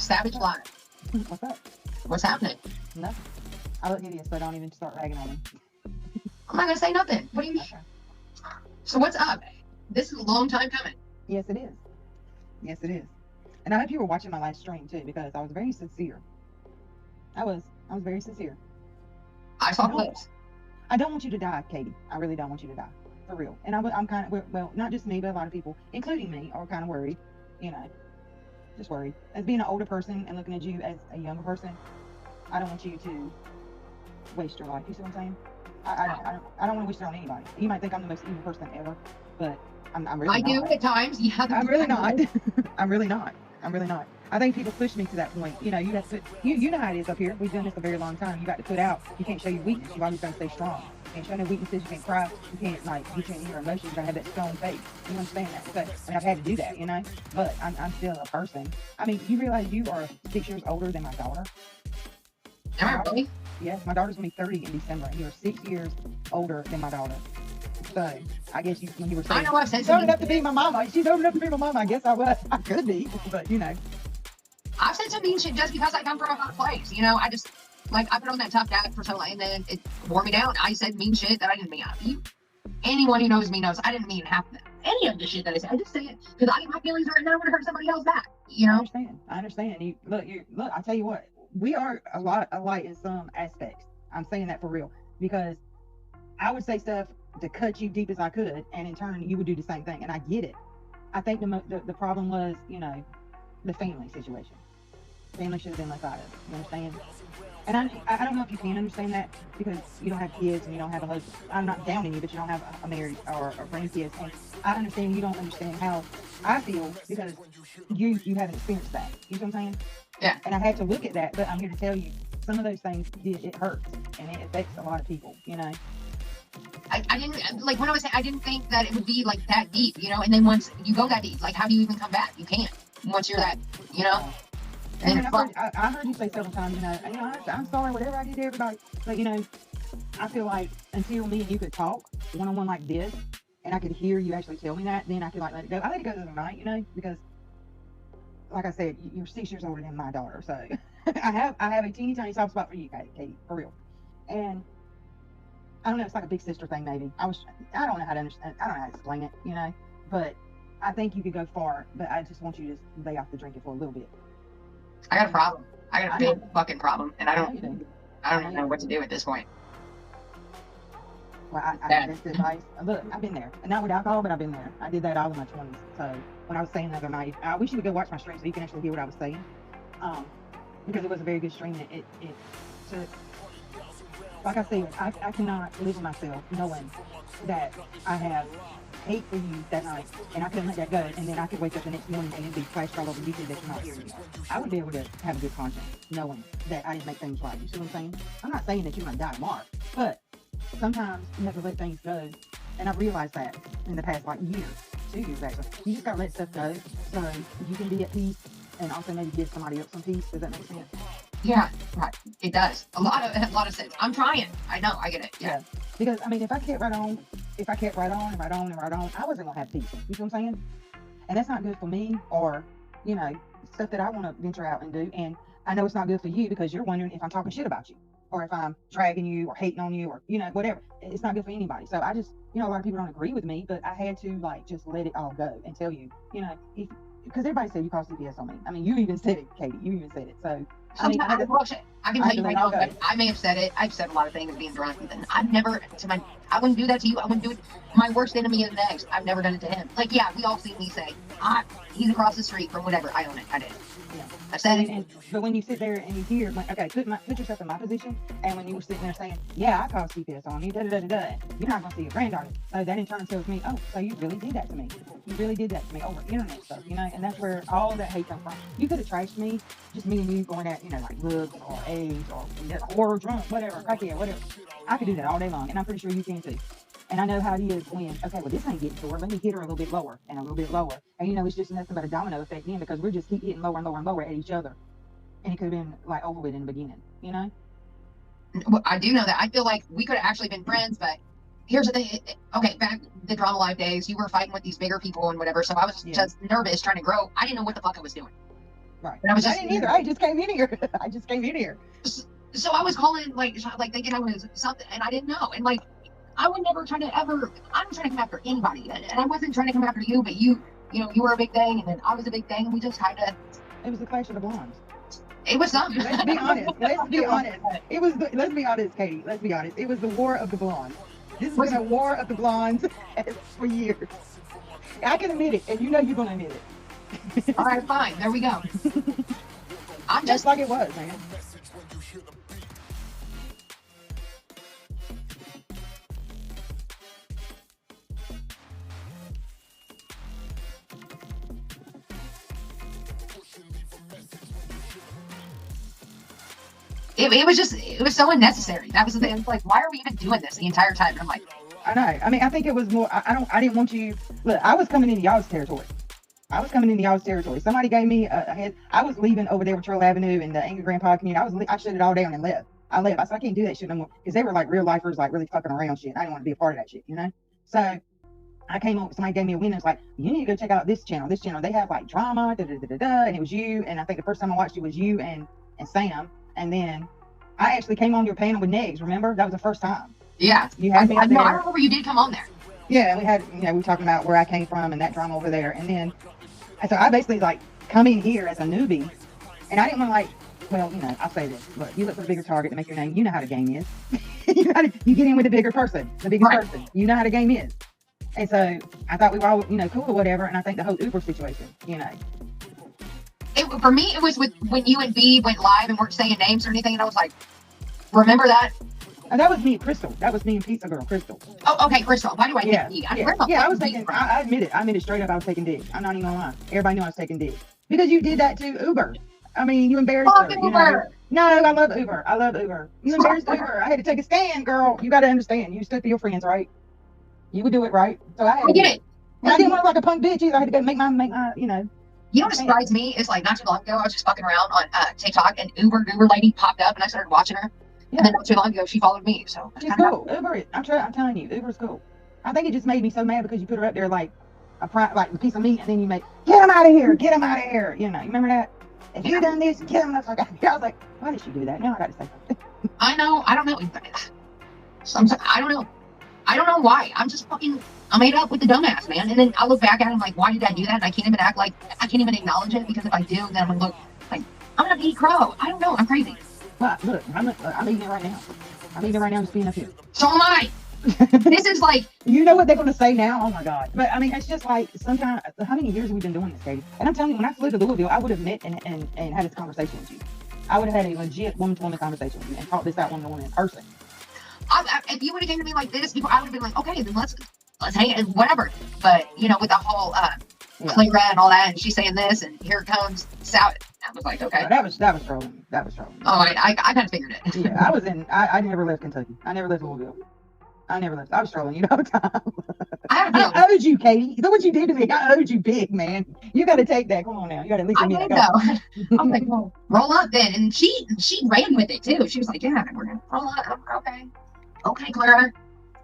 Savage Live. What's up? What's happening? Nothing. I look hideous, so don't even start ragging on me. I'm not gonna say nothing. What do you mean? Okay. So what's up? This is a long time coming. Yes, it is. Yes, it is. And I hope you were watching my live stream too, because I was very sincere. I was very sincere. I saw No. clips. I don't want you to die, Katie. I really don't want you to die, for real. And I'm kind of, well, not just me, but a lot of people, including me, are kind of worried. You know, just worried. As being an older person and looking at you as a younger person, I don't want you to waste your life. You see what I'm saying? I don't want to wish it on anybody. You might think I'm the most evil person ever, but I'm really not. I do at times. Yeah, I'm really not. I'm really not. I'm really not. I think people push me to that point. You know, you have to put, you know how it is up here. We've done this a very long time. You got to put out. You can't show your weakness. You've always got to stay strong. You can't show no weaknesses. You can't cry. You can't like get your emotions. You gotta have that strong faith. You understand that? But and I've had to do that, you know. But I'm still a person. I mean, you realize you are 6 years older than my daughter. Am I really? Yes, my daughter's gonna be 30 in December, and you're 6 years older than my daughter. So I guess when you were saying, I know I've said she's old some enough to mean be my mama. She's old enough to be my mama. I guess I was. I could be, but you know. I've said some mean shit just because I come from a hot place. You know, I just like I put on that tough dad for so long, and then it wore me down. I said mean shit that I didn't mean. Anyone who knows me knows I didn't mean half of that. Any of the shit that I said. I just say it because I get my feelings hurt and I don't want to hurt somebody else back. You know. I understand. You look. I tell you what. We are a lot alike in some aspects. I'm saying that for real because I would say stuff to cut you deep as I could, and in turn you would do the same thing. And I get it. I think the problem was, you know, the family situation. Family should have been left out of it. You understand? And I don't know if you can understand that because you don't have kids and you don't have a husband. I'm not downing you, but you don't have a married or grandkids. And I understand you don't understand how I feel because you haven't experienced that. You know what I'm saying? Yeah. And I had to look at that, but I'm here to tell you some of those things it hurts and it affects a lot of people. You know. I didn't like when I was saying I didn't think that it would be like that deep, you know. And then once you go that deep, like how do you even come back? You can't once you're that, you know. And I heard you say several times, you know, I'm sorry, whatever I did to everybody. But, you know, I feel like until me and you could talk one-on-one like this, and I could hear you actually tell me that, then I could, like, let it go. I let it go the other night, you know, because, like I said, you're 6 years older than my daughter. So I have a teeny tiny soft spot for you, Katie, for real. And I don't know, it's like a big sister thing, maybe. I don't know how to understand, I don't know how to explain it, you know, but I think you could go far, but I just want you to lay off the drinking for a little bit. I got a problem. I got a big fucking problem, and I don't even know what to do at this point. Well, I that's advice. Look, I've been there. Not with alcohol, but I've been there. I did that all in my 20s. So when I was saying the other night, I wish you would go watch my stream so you can actually hear what I was saying. Because it was a very good stream. It took, like I said, I cannot live with myself knowing that I have hate for you that night, and I couldn't let that go, and then I could wake up the next morning and it'd be flashed all over YouTube that you're not here anymore. I would be able to have a good conscience knowing that I didn't make things right. You see what I'm saying? I'm not saying that you're going to die tomorrow, but sometimes you have to let things go, and I've realized that in the past, like, year, 2 years actually. You just got to let stuff go so you can be at peace and also maybe give somebody else some peace. Does that make sense? Yeah, right. It does. A lot of sense. I'm trying. I know. I get it. Yeah. Because, I mean, if I kept right on, I wasn't going to have peace. You see what I'm saying? And that's not good for me or, you know, stuff that I want to venture out and do. And I know it's not good for you because you're wondering if I'm talking shit about you or if I'm dragging you or hating on you or, you know, whatever. It's not good for anybody. So I just, you know, a lot of people don't agree with me, but I had to, like, just let it all go and tell you, you know, because everybody said you caused CPS on me. I mean, you even said it, Katie. You even said it. So, I mean, I can tell you right now, I may have said it. I've said a lot of things being drunk, and I've never I wouldn't do that to you. I wouldn't do it. My worst enemy is next. I've never done it to him. Like, yeah, we all see me say, he's across the street from whatever. I own it. I did. Yeah. I said it. But when you sit there and you hear, like, okay, put yourself in my position, and when you were sitting there saying, yeah, I caused CPS on you, you're not going to see your granddaughter. So that in turn tells me, oh, so you really did that to me. You really did that to me over internet stuff, you know, and that's where all that hate comes from. You could have trashed me, just me and you going at, you know, like looks or age or drunk, whatever, crackhead, whatever. I could do that all day long, and I'm pretty sure you can too. And I know how it is when, okay, well, this ain't getting to her. Let me hit her a little bit lower and a little bit lower. And, you know, it's just nothing but a domino effect then because we're just keep hitting lower and lower and lower at each other. And it could have been, like, over with in the beginning, you know? Well, I do know that. I feel like we could have actually been friends, but here's the thing. Okay, back the Drama Live days, you were fighting with these bigger people and whatever, so I was just nervous trying to grow. I didn't know what the fuck I was doing. Right. And I was I just didn't either. I just came in here. I just came in here. so I was calling like thinking I was something, and I didn't know. And like I would never try to ever. I'm trying to come after anybody, and I wasn't trying to come after you, but you know, you were a big thing, and then I was a big thing, and we just kind of. It was the clash of the blondes. It was something. Let's be honest. Let's be honest. It was. Let's be honest, Katie. Let's be honest. It was the war of the blondes. This has been a war of the blondes for years. I can admit it, and you know you're gonna admit it. All right, fine. There we go. I'm Just like it was, man. It was so unnecessary. That was the thing. Like, why are we even doing this the entire time? And I'm like, I know. I mean, I think it was more. I didn't want you. Look, I was coming into y'all's territory. Somebody gave me a head. I was leaving over there with Turtle Avenue and the Angry Grandpa community. I shut it all down and left. I said, I can't do that shit no more because they were like real lifers, like really fucking around shit. I didn't want to be a part of that shit, you know. So I came over. Somebody gave me a window. It's like, you need to go check out this channel. They have like drama, and it was you. And I think the first time I watched it was you and Sam. And then I actually came on your panel with Negs. Remember, that was the first time. Yeah, you had me up there. I remember you did come on there. Yeah, we had, we were talking about where I came from and that drama over there. And then, so I basically like come in here as a newbie, and I didn't want to like, well, I'll say this. Look, you look for the bigger target to make your name. You know how the game is. you get in with the bigger person, person. You know how the game is. And so I thought we were all, cool or whatever. And I think the whole Uber situation, For me, it was when you and B went live and weren't saying names or anything, and I was like, remember that? And that was me and Crystal. That was me and Pizza Girl, Crystal. Oh, okay, Crystal. Why do I think B? I was taking, I admit it. I admit it straight up. I was taking dick. I'm not even gonna lie. Everybody knew I was taking dick. Because you did that to Uber. I mean, you embarrassed her. Uber. No, I love Uber. You embarrassed Uber. I had to take a stand, girl. You got to understand. You stood for your friends, right? You would do it, right? So I get it. And I didn't want to look like a punk bitch either. I had to go make my, You know what surprised me is like not too long ago, I was just fucking around on TikTok and Uber lady popped up and I started watching her. Yeah. And then not too long ago, she followed me. So she's cool. Uber, I'm telling you, Uber's cool. I think it just made me so mad because you put her up there like a piece of meat, and then you make, get him out of here. You remember that? If you done this, get him the fuck out of here. I was like, why did she do that? Now I got to say something. I know. I don't know. I don't know. I don't know why. I'm made up with the dumbass, man. And then I look back at it and I'm like, why did I do that? And I can't even act like, I can't even acknowledge it, because if I do, then I'm going to look like, I'm going to eat crow. I don't know. I'm crazy. Well, look, I'm eating it right now. Just being up here. So am I. This is like, you know what they're going to say now? Oh my God. But I mean, it's just like, sometimes, how many years have we been doing this, Katie? And I'm telling you, when I flew to Louisville, I would have met and had this conversation with you. I would have had a legit woman-to-woman conversation with you and talked this out one-to-one in person. If you would have came to me like this before, I would have been like, okay, then let's hang it, whatever. But with the whole Clara and all that, and she's saying this, and here it comes South. I was like, okay. That was trolling. Oh, I kind of figured it. Yeah, I never left Kentucky. I never left Louisville. I was trolling you all the time. I owed you, Katie. Look what you did to me. I owed you big, man. You got to take that. Come on now. You got to at least admit it. I'm like, well, roll up then. And she ran with it too. She was like, yeah, we're gonna roll up. Okay. Okay, Clara.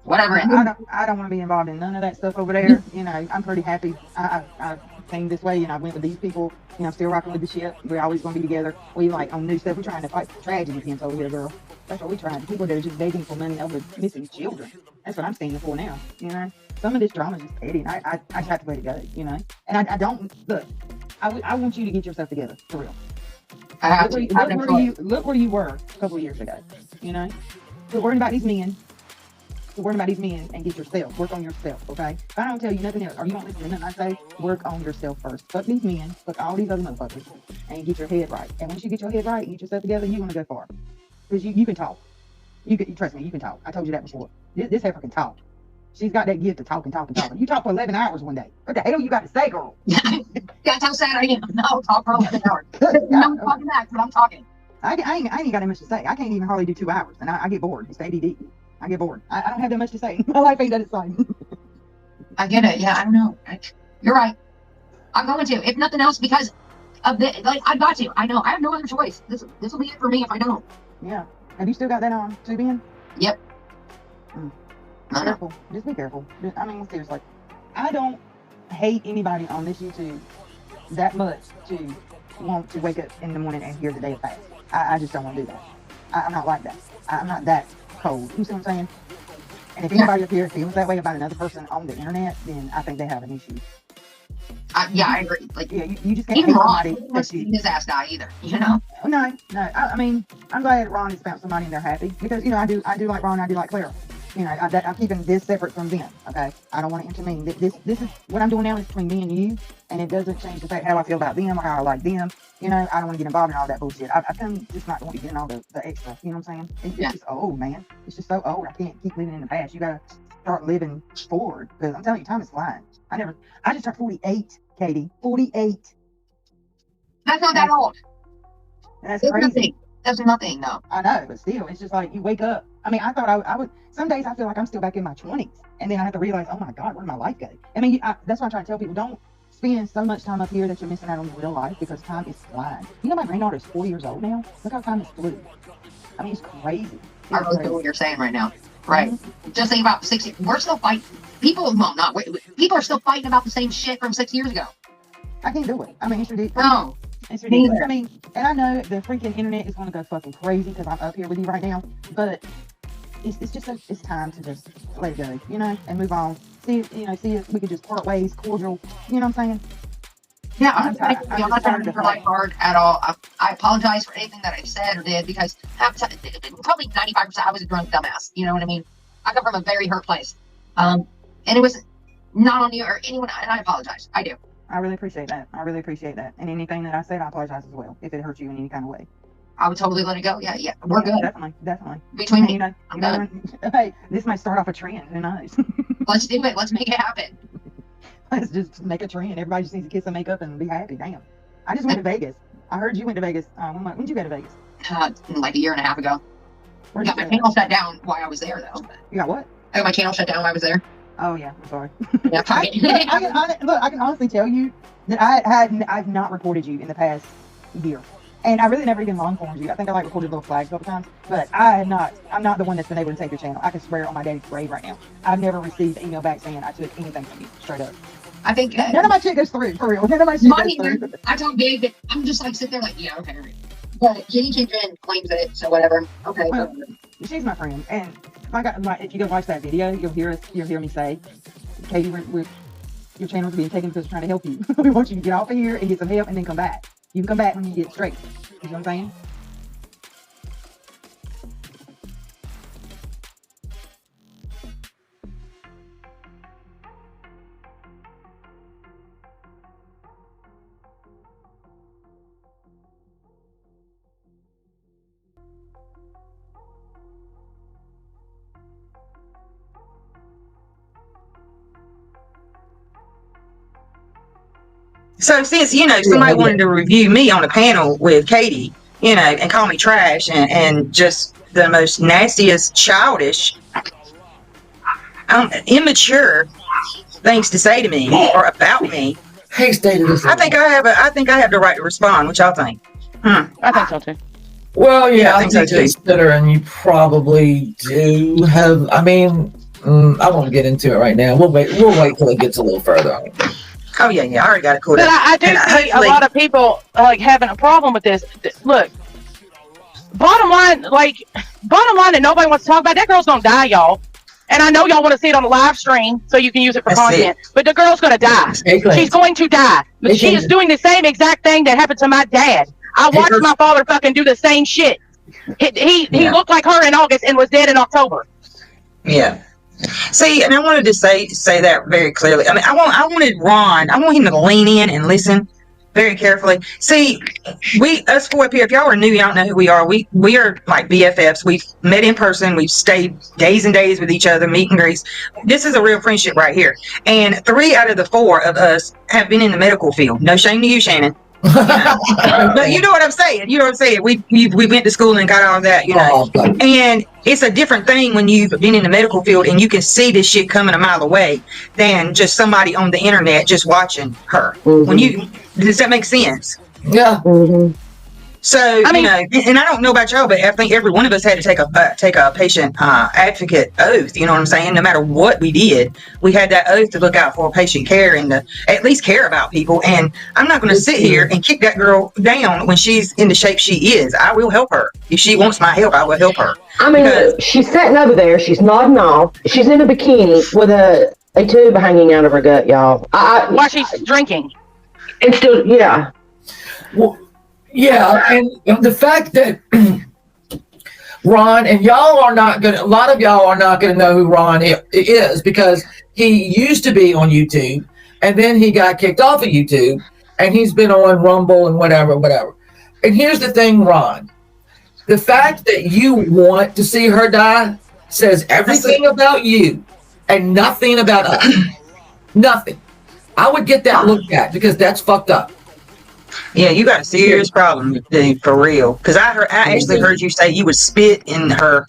Whatever. I don't want to be involved in none of that stuff over there. I'm pretty happy. I came this way, and I went with these people. I'm still rocking with the ship. We're always going to be together. We like on new stuff. We're trying to fight tragedy against over here, girl. That's what we're trying. People that are just begging for money over missing children. That's what I'm standing for now. Some of this drama is just petty. And I just have to let it go. And I don't look. I want you to get yourself together for real. Look where you were a couple of years ago. Quit worrying about these men. And get yourself. Work on yourself, okay? If I don't tell you nothing else, or you don't listen to nothing I say, work on yourself first. Fuck these men, fuck all these other motherfuckers, and get your head right. And once you get your head right and get yourself together, you're gonna go far. Because you can talk. You trust me, you can talk. I told you that before. This heifer can talk. She's got that gift to talk and talk and talk. You talk for 11 hours one day. What the hell you got to say, girl? That's how sad I am. No, talk for 11 hours. No talking back, but I'm talking. I ain't got that much to say. I can't even hardly do 2 hours, and I get bored. It's ADD. I get bored. I don't have that much to say. My life ain't that exciting. I get it. Yeah, I don't know. You're right. I'm going to, if nothing else, because of the I've got to. I know. I have no other choice. This will be it for me if I don't. Yeah. Have you still got that on tube in? Yep. Be careful. Just be careful. Seriously. I don't hate anybody on this YouTube that much to want to wake up in the morning and hear the day has passed. I just don't want to do that. I'm not like that. I'm not that cold. You see what I'm saying? And if anybody up here feels that way about another person on the internet, then I think they have an issue. Yeah, I agree. Like, yeah, you just can't even hate Ron, somebody. let's see his ass die either. You know? No. I mean, I'm glad Ron has found somebody and they're happy because I do like Ron. I do like Clara. I'm keeping this separate from them. Okay, I don't want to intervene. This is what I'm doing now is between me and you, and it doesn't change the fact how I feel about them or how I like them. I don't want to get involved in all that bullshit. I come just not want to get in all the extra. You know what I'm saying? It's just old, man. It's just so old. I can't keep living in the past. You gotta start living forward because I'm telling you, time is flying. I just turned 48, Katie. 48. That's not that old. That's crazy. Nothing. That's nothing, no. I know, but still, it's just like you wake up. I mean, I thought I would. Some days I feel like I'm still back in my 20s, and then I have to realize, oh my God, where did my life go? I mean, that's why I'm trying to tell people: don't spend so much time up here that you're missing out on real life because time is flying. My granddaughter is 4 years old now. Look how time is flew. I mean, it's crazy. I really feel what you're saying right now. Right. Mm-hmm. Just think about 60. We're still fighting. People are still fighting about the same shit from 6 years ago. I can't do it. I mean, it's ridiculous. No. It's ridiculous. I mean, and I know the freaking internet is going to go fucking crazy because I'm up here with you right now, but it's just it's time to just let it go, and move on. See if we could just part ways, cordial. You know what I'm saying? Yeah, I'm not trying to make your life hard at all. I apologize for anything that I said or did because probably 95% I was a drunk dumbass. You know what I mean? I come from a very hurt place, and it was not on you or anyone, and I apologize. I do. I really appreciate that. And anything that I said, I apologize as well if it hurt you in any kind of way. I would totally let it go. Yeah, we're good. Definitely. Between me, hey, this might start off a trend. Who knows? Let's do it. Let's make it happen. Let's just make a trend. Everybody just needs to kiss some makeup and be happy. Damn. I just went to Vegas. I heard you went to Vegas. When did you go to Vegas? Like a year and a half ago. I got my channel shut down while I was there, though. You got what? I got my channel shut down while I was there. Oh yeah, I'm sorry. Yeah, I can honestly tell you that I've not reported you in the past year, and I really never even long formed you. I think I reported little flags a couple times, but I'm not the one that's been able to take your channel. I can swear on my daddy's grave right now. I've never received an email back saying I took anything from you, straight up. I think none of my shit goes through, for real. None of my shit goes through. I told Big that I'm just like sit there like, yeah, okay. But Jenny Kindred claims it, so whatever. Okay. Well, she's my friend, and if you go watch that video, you'll hear me say, Katie, your channel's being taken because we're trying to help you. We want you to get off of here and get some help, and then come back. You can come back when you get straight. You know what I'm saying? So since, somebody wanted to review me on a panel with Katie, and call me trash and just the most nastiest, childish, immature things to say to me or about me, I think I have the right to respond. What y'all think? I think so too. Well, yeah, I think so too. Considering you probably do have, I won't get into it right now. We'll wait till it gets a little further on. Oh yeah, I already got it quoted. But I do see a lot of people having a problem with this. Look, bottom line, that nobody wants to talk about. That girl's gonna die, y'all. And I know y'all want to see it on the live stream so you can use it for content. But the girl's gonna die. She's going to die. She is doing the same exact thing that happened to my dad. I watched my father fucking do the same shit. He looked like her in August and was dead in October. Yeah. See, and I wanted to say that very clearly. I wanted Ron. I want him to lean in and listen very carefully. See, us four up here, if y'all are new, y'all don't know who we are. We are like BFFs. We've met in person. We've stayed days and days with each other, meet and greets. This is a real friendship right here. And 3 out of the 4 of us have been in the medical field. No shame to you, Shannon. But you know what I'm saying. We went to school and got all that, and it's a different thing when you've been in the medical field and you can see this shit coming a mile away than just somebody on the internet just watching her. Does that make sense? Yeah. So I mean- you know, and I don't know about y'all, but I think every one of us had to take a patient advocate oath. You know what I'm saying? No matter what we did, we had that oath to look out for patient care and to at least care about people. And I'm not going to sit here and kick that girl down when she's in the shape she is. I will help her if she wants my help. I will help her. I mean, Because- she's sitting over there. She's nodding off. She's in a bikini with a tube hanging out of her gut, y'all. While she's drinking. And still, yeah. Well, yeah, and the fact that Ron and y'all are not gonna, a lot of y'all are not gonna know who Ron is because he used to be on YouTube and then he got kicked off of YouTube and he's been on Rumble and whatever. And here's the thing, Ron, the fact that you want to see her die says everything about you and nothing about us. Nothing. I would get that looked at because that's fucked up. Yeah, you got a serious problem, dude, for real. Because I actually heard you say you would spit in her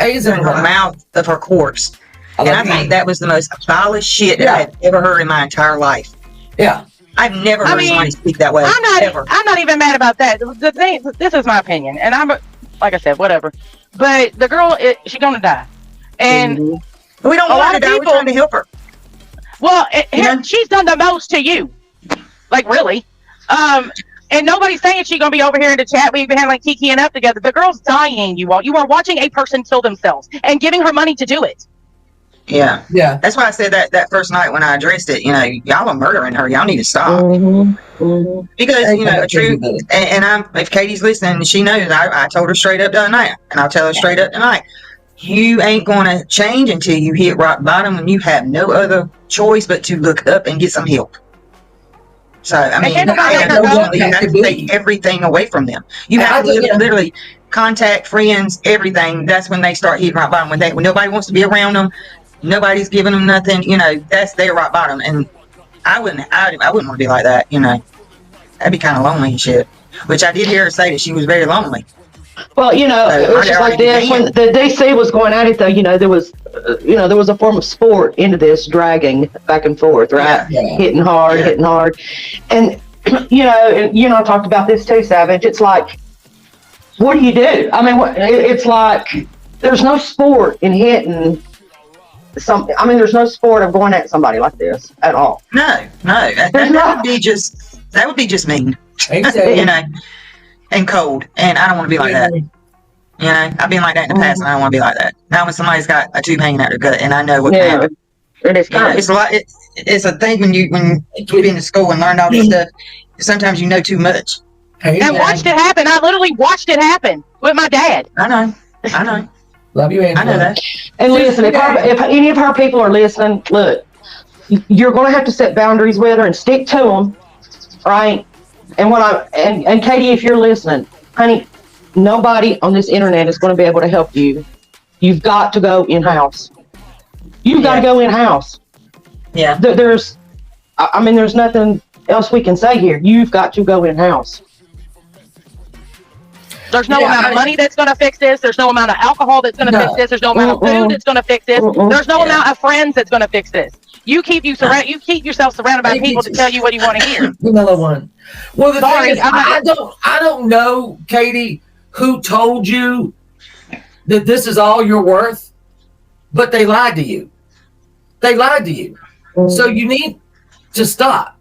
mouth of her corpse, and I think that was the most foulest shit that I had ever heard in my entire life. Yeah, I've never heard somebody speak that way. I'm not even mad about that. The thing, this is my opinion, and I'm like I said, whatever. But the girl, she's gonna die, and we don't want her to die. We're trying to help her. Well, she's done the most to you, like really. And nobody's saying she's gonna be over here in the chat. We've been like kikiing up together. The girl's dying. You are watching a person kill themselves and giving her money to do it. Yeah. That's why I said that first night when I addressed it. You know, y'all are murdering her. Y'all need to stop. Because you know, true. And if Katie's listening, she knows. I told her straight up the other night, and I'll tell her straight up tonight. You ain't gonna change until you hit rock bottom, and you have no other choice but to look up and get some help. So, I mean, you have to take everything away from them. You have to literally contact friends, everything. That's when they start hitting rock bottom. When nobody wants to be around them, nobody's giving them nothing, you know, that's their rock bottom. And I wouldn't want to be like that, you know. That'd be kind of lonely and shit. Which I did hear her say that she was very lonely. Well, you know, it was just like this. When the DC was going at it, though, you know, there was a form of sport into this, dragging back and forth, right? Hitting hard. And, you know, I talked about this too, Savage. It's like, what do you do? I mean, it's like, there's no sport in hitting there's no sport of going at somebody like this at all. No. That would be just mean. You know. And cold, and I don't want to be like that. You know, I've been like that in the past, and I don't want to be like that. Now, when somebody's got a tube hanging out their gut, and I know what can happen. It's a lot. It's a thing when you've been to school and learned all this stuff. Sometimes you know too much. And watched it happen. I literally watched it happen with my dad. I know. Love you, Angela. I know that. And listen, if any of her people are listening, look, you're going to have to set boundaries with her and stick to them, right? And Katie, if you're listening, honey, nobody on this internet is going to be able to help you. You've got to go in-house. You've got to go in-house. Yeah. There's nothing else we can say here. You've got to go in-house. There's no amount of money that's going to fix this. There's no amount of alcohol that's going to fix this. There's no amount of food that's going to fix this. There's no amount of friends that's going to fix this. You keep yourself surrounded by people to tell you what you want to hear. Another one. Well, the thing is, I don't know, Katie, who told you that this is all you're worth, but they lied to you. So you need to stop.